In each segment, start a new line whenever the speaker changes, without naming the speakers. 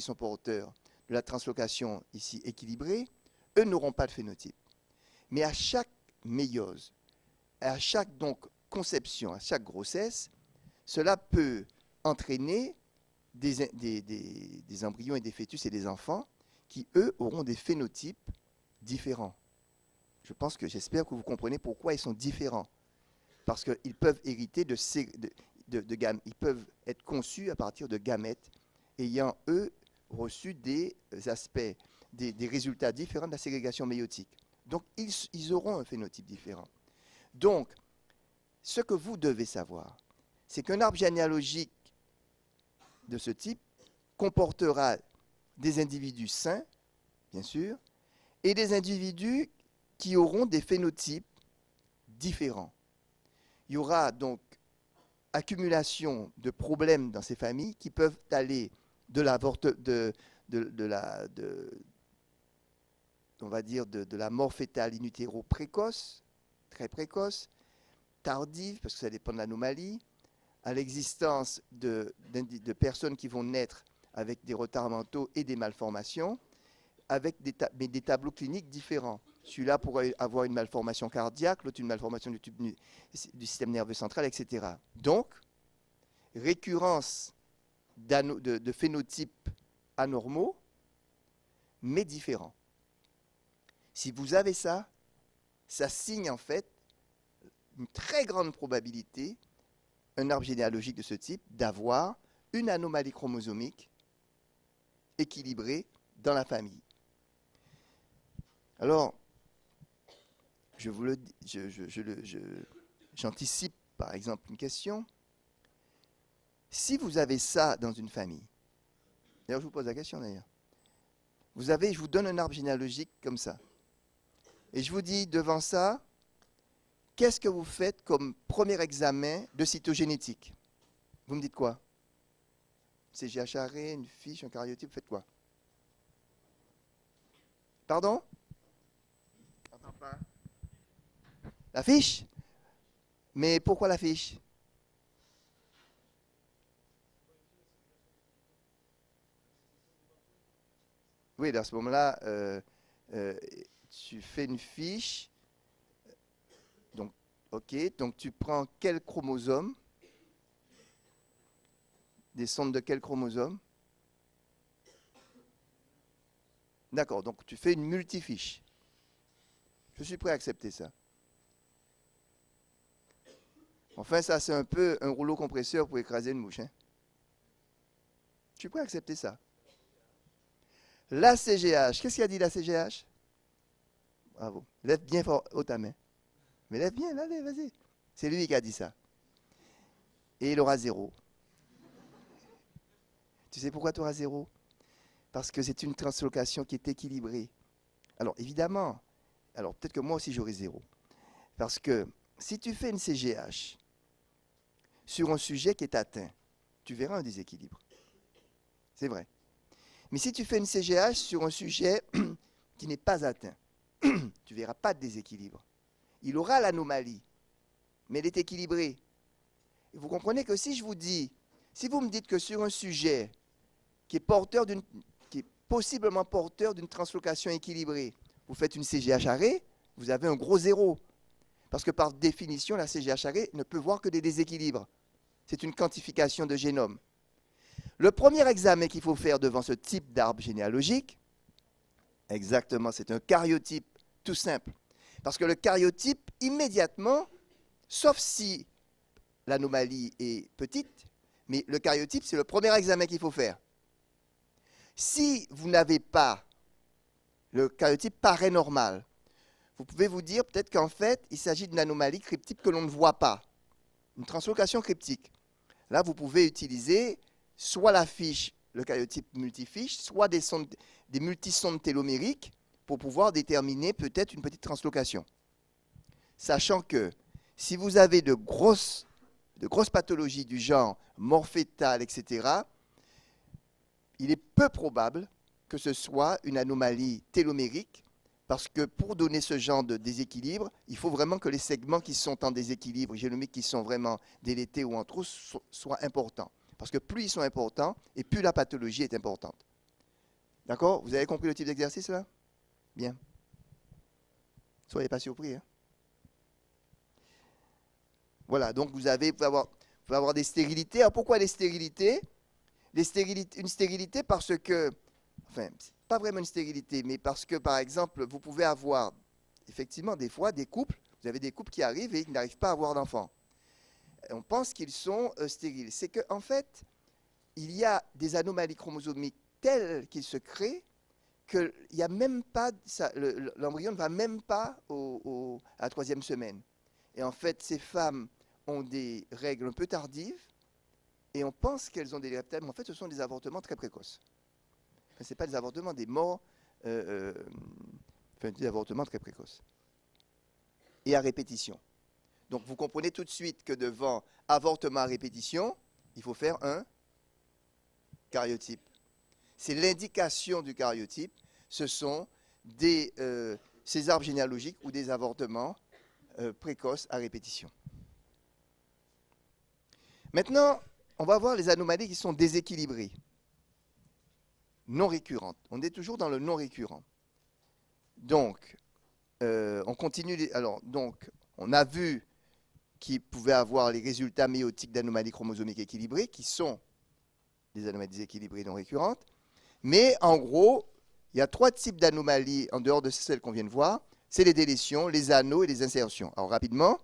qui sont porteurs de la translocation ici équilibrée, eux n'auront pas de phénotype. Mais à chaque méiose, à chaque donc conception, à chaque grossesse, cela peut entraîner des embryons et des fœtus et des enfants qui, eux, auront des phénotypes différents. J'espère que vous comprenez pourquoi ils sont différents. Parce qu'ils peuvent hériter ils peuvent être conçus à partir de gamètes ayant, eux, reçu des aspects, des résultats différents de la ségrégation méiotique. Donc, ils auront un phénotype différent. Donc, ce que vous devez savoir, c'est qu'un arbre généalogique de ce type comportera des individus sains, bien sûr, et des individus qui auront des phénotypes différents. Il y aura donc accumulation de problèmes dans ces familles qui peuvent aller de la mort fétale in utero précoce, très précoce, tardive, parce que ça dépend de l'anomalie, à l'existence de personnes qui vont naître avec des retards mentaux et des malformations, avec mais des tableaux cliniques différents. Celui-là pourrait avoir une malformation cardiaque, l'autre une malformation du système nerveux central, etc. Donc, récurrence de phénotypes anormaux, mais différents. Si vous avez ça, ça signe en fait une très grande probabilité, un arbre généalogique de ce type, d'avoir une anomalie chromosomique équilibrée dans la famille. Alors, j'anticipe par exemple une question. Si vous avez ça dans une famille, d'ailleurs je vous pose la question d'ailleurs, je vous donne un arbre généalogique comme ça, et je vous dis devant ça, qu'est-ce que vous faites comme premier examen de cytogénétique? Vous me dites quoi? CGH arrêt, une fiche, un karyotype, vous faites quoi? Pardon? Pas. La fiche? Mais pourquoi la fiche? Oui, à ce moment-là, tu fais une fiche. Donc, ok, donc tu prends quel chromosome? Des sondes de quel chromosome? D'accord, donc tu fais une multifiche. Je suis prêt à accepter ça. Enfin, ça, c'est un peu un rouleau compresseur pour écraser une mouche. Hein. Je suis prêt à accepter ça. La CGH, qu'est-ce qu'il a dit la CGH? Bravo. Lève bien fort, haut ta main. Mais lève bien, allez, vas-y. C'est lui qui a dit ça. Et il aura 0. Tu sais pourquoi tu auras 0? Parce que c'est une translocation qui est équilibrée. Alors, évidemment, peut-être que moi aussi j'aurai 0. Parce que si tu fais une CGH sur un sujet qui est atteint, tu verras un déséquilibre. C'est vrai. Mais si tu fais une CGH sur un sujet qui n'est pas atteint, tu ne verras pas de déséquilibre. Il aura l'anomalie, mais elle est équilibrée. Et vous comprenez que si vous me dites que sur un sujet qui est possiblement porteur d'une translocation équilibrée, vous faites une CGH arrêt, vous avez un gros 0. Parce que par définition, la CGH arrêt ne peut voir que des déséquilibres. C'est une quantification de génome. Le premier examen qu'il faut faire devant ce type d'arbre généalogique, exactement, c'est un karyotype tout simple. Parce que le karyotype, immédiatement, sauf si l'anomalie est petite, mais le karyotype, c'est le premier examen qu'il faut faire. Si vous n'avez pas, le karyotype paraît normal, vous pouvez vous dire peut-être qu'en fait, il s'agit d'une anomalie cryptique que l'on ne voit pas, une translocation cryptique. Là, vous pouvez utiliser soit la fiche, le karyotype multifiche, soit des multisondes télomériques pour pouvoir déterminer peut-être une petite translocation. Sachant que si vous avez de grosses pathologies du genre mort fétale, etc., il est peu probable que ce soit une anomalie télomérique, parce que pour donner ce genre de déséquilibre, il faut vraiment que les segments qui sont en déséquilibre génomique, qui sont vraiment délétés ou en trop, soient importants. Parce que plus ils sont importants, et plus la pathologie est importante. D'accord? Vous avez compris le type d'exercice là? Bien. Soyez pas surpris. Hein? Voilà, donc vous pouvez avoir des stérilités. Alors pourquoi les stérilités? Une stérilité parce que, enfin, c'est pas vraiment une stérilité, mais parce que, par exemple, vous pouvez avoir, effectivement, des fois, des couples, vous avez des couples qui arrivent et qui n'arrivent pas à avoir d'enfants. On pense qu'ils sont stériles. C'est qu'en fait, il y a des anomalies chromosomiques telles qu'ils se créent qu'il n'y a même pas, l'embryon ne va même pas à la 3e semaine. Et en fait, ces femmes ont des règles un peu tardives et on pense qu'elles ont des leptades, mais en fait, ce sont des avortements très précoces. Enfin, ce n'est pas des avortements, des morts, des avortements très précoces. Et à répétition. Donc, vous comprenez tout de suite que devant avortement à répétition, il faut faire un cariotype. C'est l'indication du cariotype. Ce sont ces arbres généalogiques ou des avortements précoces à répétition. Maintenant, on va voir les anomalies qui sont déséquilibrées, non récurrentes. On est toujours dans le non récurrent. Donc, on continue. Alors, donc, on a vu qu'il pouvait avoir les résultats méiotiques d'anomalies chromosomiques équilibrées, qui sont des anomalies déséquilibrées non récurrentes. Mais en gros, il y a 3 types d'anomalies en dehors de celles qu'on vient de voir. C'est les délétions, les anneaux et les insertions. Alors rapidement,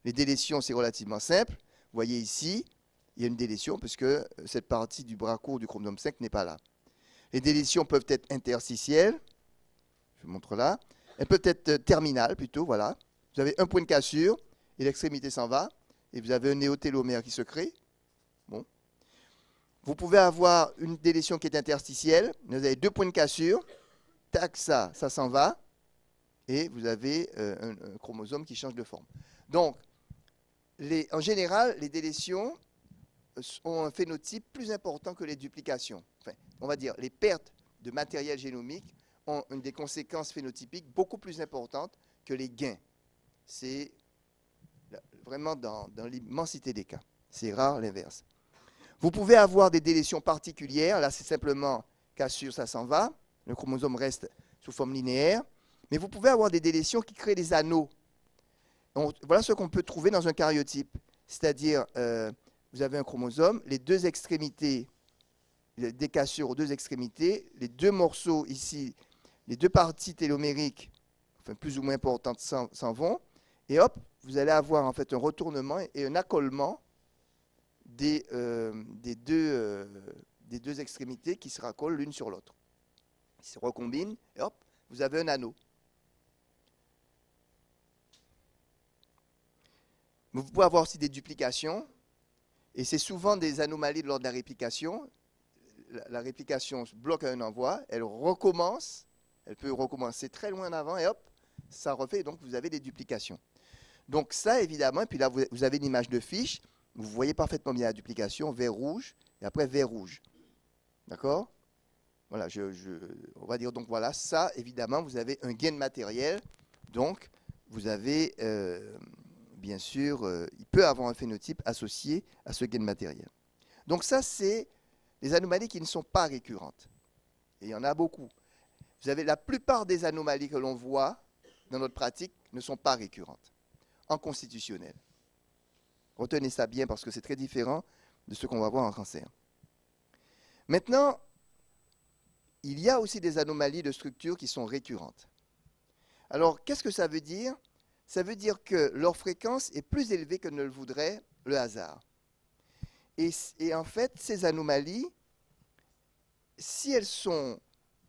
les délétions, c'est relativement simple. Vous voyez ici, il y a une délétion puisque cette partie du bras court du chromosome 5 n'est pas là. Les délétions peuvent être interstitielles. Je vous montre là. Elles peuvent être terminales plutôt, voilà. Vous avez un point de cassure et l'extrémité s'en va. Et vous avez un néotélomère qui se crée. Bon. Vous pouvez avoir une délétion qui est interstitielle. Vous avez 2 points de cassure. Tac, ça s'en va. Et vous avez un chromosome qui change de forme. Donc, en général, les délétions ont un phénotype plus important que les duplications. Enfin, on va dire, les pertes de matériel génomique ont des conséquences phénotypiques beaucoup plus importantes que les gains. C'est vraiment dans l'immensité des cas. C'est rare l'inverse. Vous pouvez avoir des délétions particulières. Là, c'est simplement cassure, ça s'en va. Le chromosome reste sous forme linéaire. Mais vous pouvez avoir des délétions qui créent des anneaux. Voilà ce qu'on peut trouver dans un cariotype. C'est-à-dire, vous avez un chromosome, les 2 extrémités, des cassures aux 2 extrémités, les 2 morceaux ici, les 2 parties télomériques, enfin plus ou moins importantes, s'en vont. Et hop, vous allez avoir en fait un retournement et un accolement des 2 extrémités qui se raccolent l'une sur l'autre. Ils se recombinent et hop, vous avez un anneau. Vous pouvez avoir aussi des duplications, et c'est souvent des anomalies lors de la réplication. La réplication bloque un envoi, elle recommence, elle peut recommencer très loin en avant, et hop, ça refait, donc vous avez des duplications. Donc ça, évidemment, et puis là, vous avez une image de fiche, vous voyez parfaitement bien la duplication, vert rouge, et après vert rouge. D'accord? Voilà, on va dire donc voilà, ça, évidemment, vous avez un gain de matériel, donc vous avez... bien sûr, il peut avoir un phénotype associé à ce gain de matériel. Donc ça, c'est les anomalies qui ne sont pas récurrentes. Et il y en a beaucoup. Vous avez la plupart des anomalies que l'on voit dans notre pratique ne sont pas récurrentes en constitutionnel. Retenez ça bien parce que c'est très différent de ce qu'on va voir en cancer. Maintenant, il y a aussi des anomalies de structure qui sont récurrentes. Alors, qu'est-ce que ça veut dire ? Ça veut dire que leur fréquence est plus élevée que ne le voudrait le hasard. Et en fait, ces anomalies, si elles sont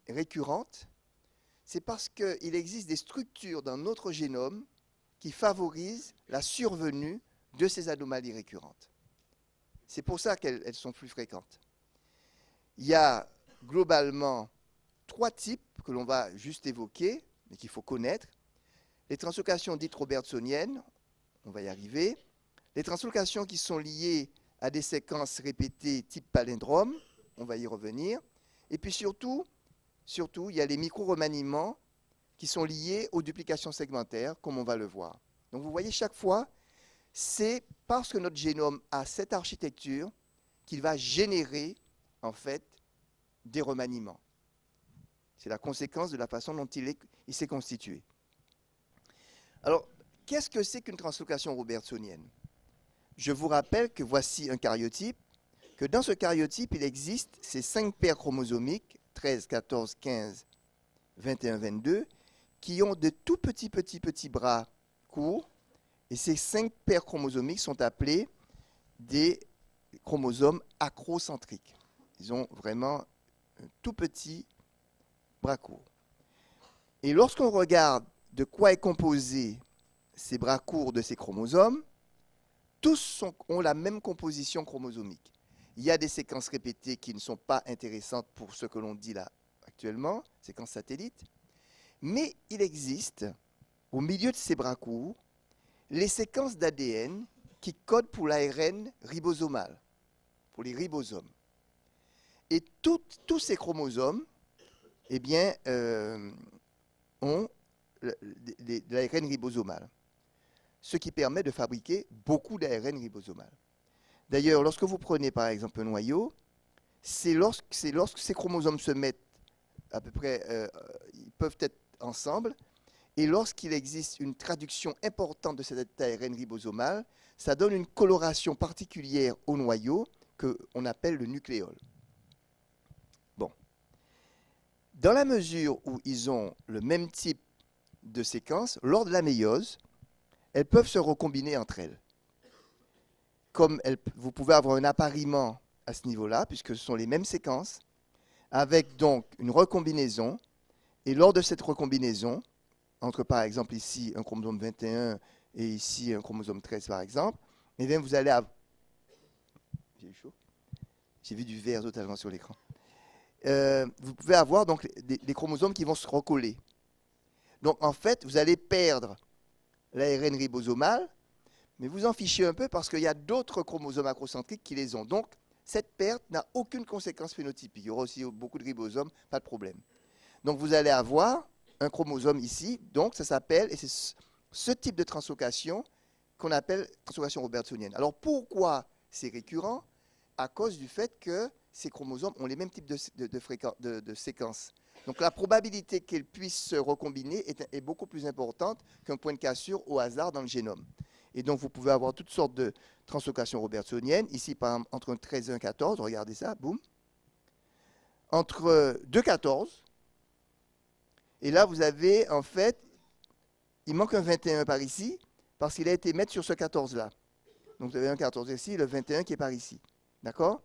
récurrentes, c'est parce qu'il existe des structures dans notre génome qui favorisent la survenue de ces anomalies récurrentes. C'est pour ça qu'elles sont plus fréquentes. Il y a globalement 3 types que l'on va juste évoquer, mais qu'il faut connaître. Les translocations dites robertsoniennes, on va y arriver. Les translocations qui sont liées à des séquences répétées type palindrome, on va y revenir. Et puis surtout, il y a les micro-remaniements qui sont liés aux duplications segmentaires, comme on va le voir. Donc vous voyez, chaque fois, c'est parce que notre génome a cette architecture qu'il va générer, en fait, des remaniements. C'est la conséquence de la façon dont il s'est constitué. Alors, qu'est-ce que c'est qu'une translocation robertsonienne? Je vous rappelle que voici un karyotype, que dans ce karyotype, il existe ces 5 paires chromosomiques, 13, 14, 15, 21, 22, qui ont de tout petits bras courts, et ces 5 paires chromosomiques sont appelées des chromosomes acrocentriques. Ils ont vraiment un tout petit bras courts. Et lorsqu'on regarde de quoi est composé ces bras courts de ces chromosomes, tous ont la même composition chromosomique. Il y a des séquences répétées qui ne sont pas intéressantes pour ce que l'on dit là actuellement, séquences satellites, mais il existe, au milieu de ces bras courts, les séquences d'ADN qui codent pour l'ARN ribosomal, pour les ribosomes. Et tous ces chromosomes, eh bien, ont de l'ARN ribosomal, ce qui permet de fabriquer beaucoup d'ARN ribosomal. D'ailleurs, lorsque vous prenez par exemple un noyau, c'est lorsque ces chromosomes se mettent à peu près, ils peuvent être ensemble, et lorsqu'il existe une traduction importante de cet ARN ribosomal, ça donne une coloration particulière au noyau qu'on appelle le nucléole. Bon. Dans la mesure où ils ont le même type de séquence, lors de la méiose, elles peuvent se recombiner entre elles. Comme vous pouvez avoir un appariement à ce niveau-là, puisque ce sont les mêmes séquences, avec donc une recombinaison, et lors de cette recombinaison, entre par exemple ici un chromosome 21 et ici un chromosome 13 par exemple, eh bien vous allez avoir... J'ai eu chaud. J'ai vu du vert totalement sur l'écran. Vous pouvez avoir donc des chromosomes qui vont se recoller. Donc en fait, vous allez perdre l'ARN ribosomal, mais vous en fichez un peu parce qu'il y a d'autres chromosomes acrocentriques qui les ont. Donc cette perte n'a aucune conséquence phénotypique. Il y aura aussi beaucoup de ribosomes, pas de problème. Donc vous allez avoir un chromosome ici, donc ça s'appelle, et c'est ce type de translocation qu'on appelle translocation robertsonienne. Alors pourquoi c'est récurrent? À cause du fait que ces chromosomes ont les mêmes types de séquences. Donc la probabilité qu'ils puissent se recombiner est beaucoup plus importante qu'un point de cassure au hasard dans le génome. Et donc vous pouvez avoir toutes sortes de translocations robertsoniennes. Ici, par exemple, entre un 13 et un 14, regardez ça, boum. Entre 2 14, et là vous avez en fait, il manque un 21 par ici, parce qu'il a été mettre sur ce 14-là. Donc vous avez un 14 ici, le 21 qui est par ici. D'accord?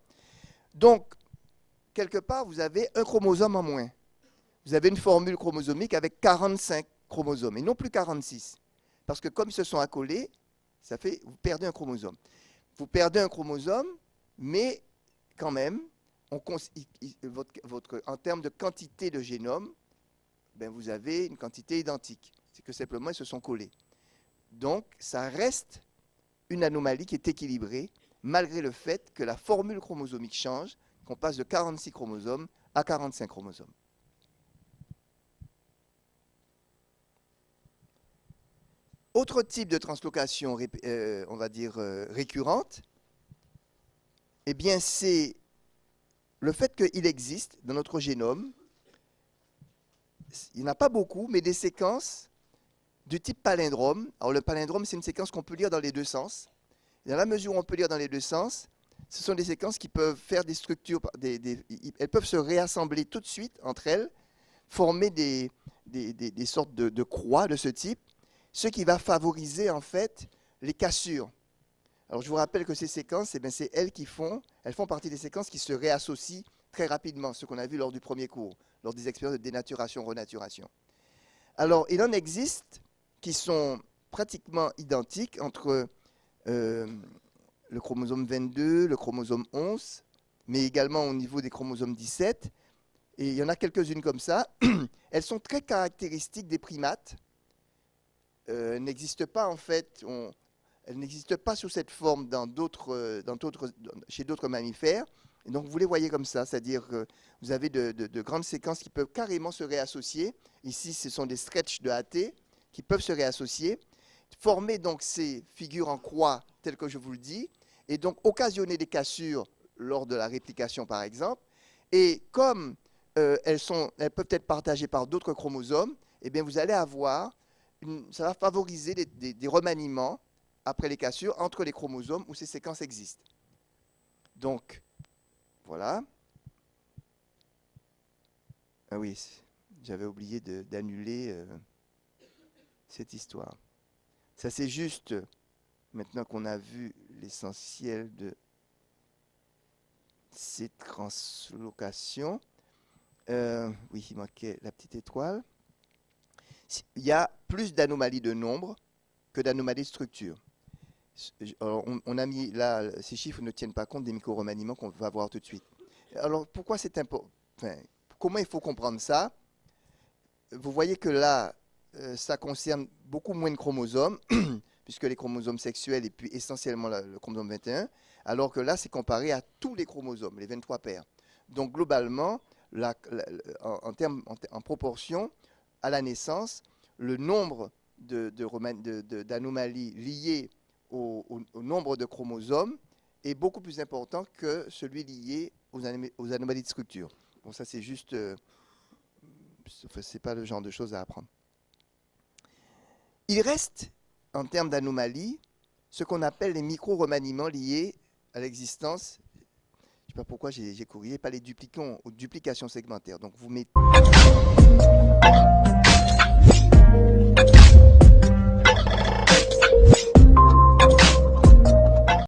Donc, quelque part, vous avez un chromosome en moins. Vous avez une formule chromosomique avec 45 chromosomes, et non plus 46. Parce que comme ils se sont accolés, ça fait, vous perdez un chromosome. Vous perdez un chromosome, mais quand même, en termes de quantité de génome, ben vous avez une quantité identique. C'est que simplement, ils se sont collés. Donc, ça reste une anomalie qui est équilibrée, malgré le fait que la formule chromosomique change, qu'on passe de 46 chromosomes à 45 chromosomes. Autre type de translocation, on va dire, récurrente, eh bien, c'est le fait qu'il existe dans notre génome, il n'y en a pas beaucoup, mais des séquences du type palindrome. Alors, le palindrome, c'est une séquence qu'on peut lire dans les deux sens. Dans la mesure où on peut lire dans les deux sens, ce sont des séquences qui peuvent faire des structures, elles peuvent se réassembler tout de suite entre elles, former des sortes de croix de ce type, ce qui va favoriser en fait les cassures. Alors je vous rappelle que ces séquences, eh bien, c'est elles font partie des séquences qui se réassocient très rapidement, ce qu'on a vu lors du premier cours, lors des expériences de dénaturation, renaturation. Alors il en existe qui sont pratiquement identiques entre le chromosome 22, le chromosome 11, mais également au niveau des chromosomes 17. Et il y en a quelques-unes comme ça. Elles sont très caractéristiques des primates. Elles n'existent pas en fait, elles n'existent pas sous cette forme chez d'autres mammifères. Et donc vous les voyez comme ça, c'est-à-dire que vous avez de grandes séquences qui peuvent carrément se réassocier. Ici, ce sont des stretches de AT qui peuvent se réassocier, former donc ces figures en croix telles que je vous le dis, et donc occasionner des cassures lors de la réplication par exemple. Et comme elles peuvent être partagées par d'autres chromosomes, eh bien vous allez avoir, ça va favoriser des remaniements après les cassures entre les chromosomes où ces séquences existent. Donc, voilà. Ah oui, j'avais oublié d'annuler cette histoire. Ça c'est juste, maintenant qu'on a vu l'essentiel de ces translocations. Oui, il manquait la petite étoile. Il y a plus d'anomalies de nombre que d'anomalies de structure. Alors, on a mis là, ces chiffres ne tiennent pas compte des micro-remaniements qu'on va voir tout de suite. Alors, pourquoi c'est important? Enfin, comment il faut comprendre ça? Vous voyez que là, ça concerne beaucoup moins de chromosomes, puisque les chromosomes sexuels et puis essentiellement le chromosome 21, alors que là, c'est comparé à tous les chromosomes, les 23 paires. Donc, globalement, en proportion à la naissance, le nombre d'anomalies liées au nombre de chromosomes est beaucoup plus important que celui lié aux anomalies de structure. Bon, ça, c'est juste... c'est pas le genre de choses à apprendre. Il reste, en termes d'anomalies, ce qu'on appelle les micro-remaniements liés à l'existence, je ne sais pas pourquoi j'ai corrigé, pas les duplicants ou duplications segmentaires. Donc vous mettez...